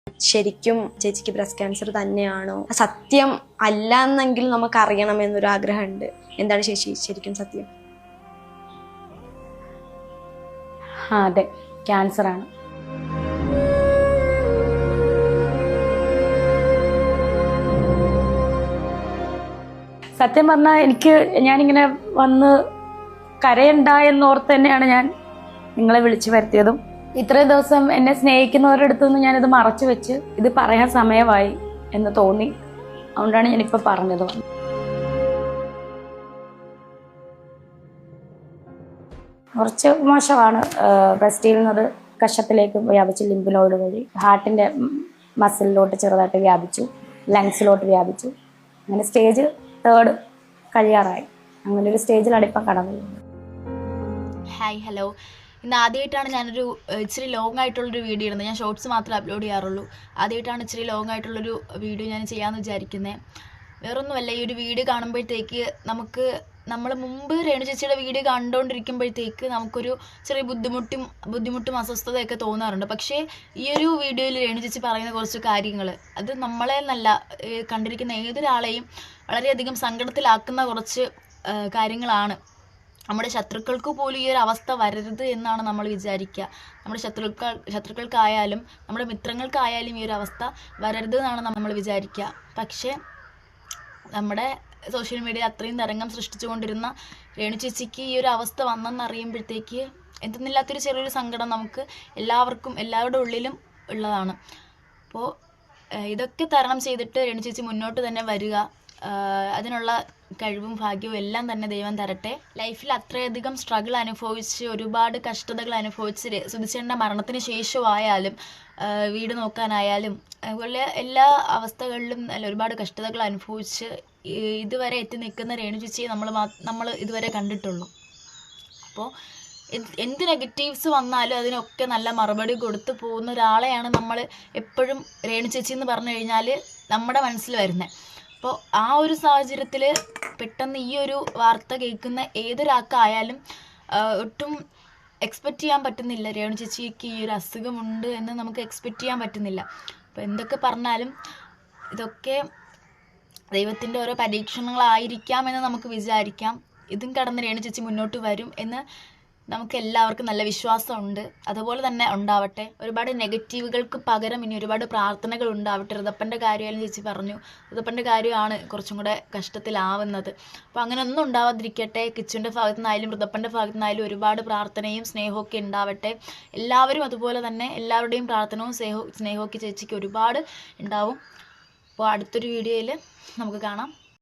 ശരിക്കും ചേച്ചിക്ക് breast cancer തന്നെയാണോ, സത്യം അല്ല എന്നെങ്കിൽ നമുക്ക് അറിയണമെന്നൊരു ആഗ്രഹമുണ്ട്. എന്താണ് ചേച്ചി ശരിക്കും സത്യം? അതെ, ക്യാൻസറാണ്. സത്യം പറഞ്ഞാൽ ഞാനിങ്ങനെ വന്ന് കരയണ്ട എന്നോർത്ത് തന്നെയാണ് ഞാൻ നിങ്ങളെ വിളിച്ചു വരുത്തിയതും. ഇത്രയും ദിവസം എന്നെ സ്നേഹിക്കുന്നവരുടെ അടുത്തു നിന്ന് ഞാനിത് മറച്ചു വെച്ച് ഇത് പറയാൻ സമയമായി എന്ന് തോന്നി. അതുകൊണ്ടാണ് ഞാനിപ്പോൾ പറഞ്ഞത്. കുറച്ച് മോശമാണ്. ബ്രസ്റ്റിൽ നിന്നത് കഷത്തിലേക്ക് വ്യാപിച്ചു, ലിംഫ് നോഡ് വഴി ഹാർട്ടിൻ്റെ മസിലിലോട്ട് ചെറുതായിട്ട് വ്യാപിച്ചു, ലങ്സിലോട്ട് വ്യാപിച്ചു. അങ്ങനെ സ്റ്റേജ് 3 കഴിയാറായി. അങ്ങനെ ഒരു സ്റ്റേജിലാണ് ഇപ്പം കടന്നത്. Hi, hello. ഇന്ന് ആദ്യമായിട്ടാണ് ഞാനൊരു ഇച്ചിരി ലോങ് ആയിട്ടുള്ളൊരു വീഡിയോ ഇടുന്നത്. ഞാൻ ഷോർട്സ് മാത്രമേ അപ്ലോഡ് ചെയ്യാറുള്ളൂ. ആദ്യമായിട്ടാണ് ഇച്ചിരി ലോങ് ആയിട്ടുള്ളൊരു വീഡിയോ ഞാൻ ചെയ്യാമെന്ന് വിചാരിക്കുന്നത്. വേറൊന്നുമല്ല, ഈ ഒരു വീഡിയോ കാണുമ്പോഴത്തേക്ക് നമ്മൾ മുമ്പ് രേണു ചേച്ചിയുടെ വീഡിയോ കണ്ടുകൊണ്ടിരിക്കുമ്പോഴത്തേക്ക് നമുക്കൊരു ചെറിയ ബുദ്ധിമുട്ടും അസ്വസ്ഥതയൊക്കെ തോന്നാറുണ്ട്. പക്ഷേ ഈ ഒരു വീഡിയോയിൽ രേണു ചേച്ചി പറയുന്ന കുറച്ച് കാര്യങ്ങൾ അത് നമ്മളെ നല്ല കണ്ടിരിക്കുന്ന ഏതൊരാളെയും വളരെയധികം സങ്കടത്തിലാക്കുന്ന കുറച്ച് കാര്യങ്ങളാണ്. നമ്മുടെ ശത്രുക്കൾക്ക് പോലും ഈ ഒരു അവസ്ഥ വരരുത് എന്നാണ് നമ്മൾ വിചാരിക്കുക. നമ്മുടെ ശത്രുക്കൾക്കായാലും നമ്മുടെ മിത്രങ്ങൾക്കായാലും ഈ ഒരു അവസ്ഥ വരരുത് എന്നാണ് നമ്മൾ വിചാരിക്കുക. പക്ഷേ നമ്മുടെ സോഷ്യൽ മീഡിയ അത്രയും തരംഗം സൃഷ്ടിച്ചുകൊണ്ടിരുന്ന രേണു ചേച്ചിക്ക് ഈ ഒരു അവസ്ഥ വന്നെന്നറിയുമ്പോഴത്തേക്ക് എന്തെന്നില്ലാത്തൊരു ചെറിയൊരു സങ്കടം നമുക്ക് എല്ലാവരുടെ ഉള്ളിലും ഉള്ളതാണ്. അപ്പോൾ ഇതൊക്കെ തരണം ചെയ്തിട്ട് രേണു ചേച്ചി മുന്നോട്ട് തന്നെ വരിക. അതിനുള്ള കഴിവും ഭാഗ്യവും എല്ലാം തന്നെ ദൈവം തരട്ടെ. ലൈഫിൽ അത്രയധികം സ്ട്രഗിൾ അനുഭവിച്ച് ഒരുപാട് കഷ്ടതകൾ അനുഭവിച്ച് സുധിച്ചേട്ടൻ്റെ മരണത്തിന് ശേഷമായാലും വീട് നോക്കാനായാലും അതുപോലെ എല്ലാ അവസ്ഥകളിലും ഒരുപാട് കഷ്ടതകൾ അനുഭവിച്ച് ഇതുവരെ എത്തി നിൽക്കുന്ന രേണു ചേച്ചിയെ നമ്മൾ ഇതുവരെ കണ്ടിട്ടുള്ളൂ. അപ്പോൾ എന്ത് നെഗറ്റീവ്സ് വന്നാലും അതിനൊക്കെ നല്ല മറുപടി കൊടുത്തു പോകുന്ന ഒരാളെയാണ് നമ്മൾ എപ്പോഴും രേണു ചേച്ചി എന്ന് പറഞ്ഞു കഴിഞ്ഞാൽ നമ്മുടെ മനസ്സിൽ വരുന്നത്. അപ്പോൾ ആ ഒരു സാഹചര്യത്തിൽ പെട്ടെന്ന് ഈ ഒരു വാർത്ത കേൾക്കുന്ന ഏതൊരാൾക്കായാലും ഒട്ടും എക്സ്പെക്റ്റ് ചെയ്യാൻ പറ്റുന്നില്ല രേണു ചേച്ചിക്ക് ഈ ഒരു അസുഖമുണ്ട് എന്ന് നമുക്ക് എക്സ്പെക്റ്റ് ചെയ്യാൻ പറ്റുന്നില്ല. അപ്പോൾ എന്തൊക്കെ പറഞ്ഞാലും ഇതൊക്കെ ദൈവത്തിൻ്റെ ഓരോ പരീക്ഷണങ്ങളായിരിക്കാം എന്ന് നമുക്ക് വിചാരിക്കാം. ഇതും കടന്ന് രേണു ചേച്ചി മുന്നോട്ട് വരും എന്ന് നമുക്ക് എല്ലാവർക്കും നല്ല വിശ്വാസമുണ്ട്. അതുപോലെ തന്നെ ഉണ്ടാവട്ടെ. ഒരുപാട് നെഗറ്റീവുകൾക്ക് പകരം ഇനി ഒരുപാട് പ്രാർത്ഥനകൾ ഉണ്ടാവട്ടെ. ഋതപ്പൻ്റെ കാര്യമായാലും ചേച്ചി പറഞ്ഞു, ഋതപ്പൻ്റെ കാര്യമാണ് കുറച്ചും കൂടെ കഷ്ടത്തിലാവുന്നത്. അപ്പോൾ അങ്ങനെ ഒന്നും ഉണ്ടാവാതിരിക്കട്ടെ. കിച്ചുവിൻ്റെ ഭാഗത്തു നിന്നായാലും ഋതപ്പൻ്റെ ഭാഗത്തു നിന്നായാലും ഒരുപാട് പ്രാർത്ഥനയും സ്നേഹമൊക്കെ ഉണ്ടാവട്ടെ. എല്ലാവരും അതുപോലെ തന്നെ എല്ലാവരുടെയും പ്രാർത്ഥനവും സ്നേഹമൊക്കെ ചേച്ചിക്ക് ഒരുപാട് ഉണ്ടാവും. അപ്പോൾ അടുത്തൊരു വീഡിയോയിൽ നമുക്ക് കാണാം.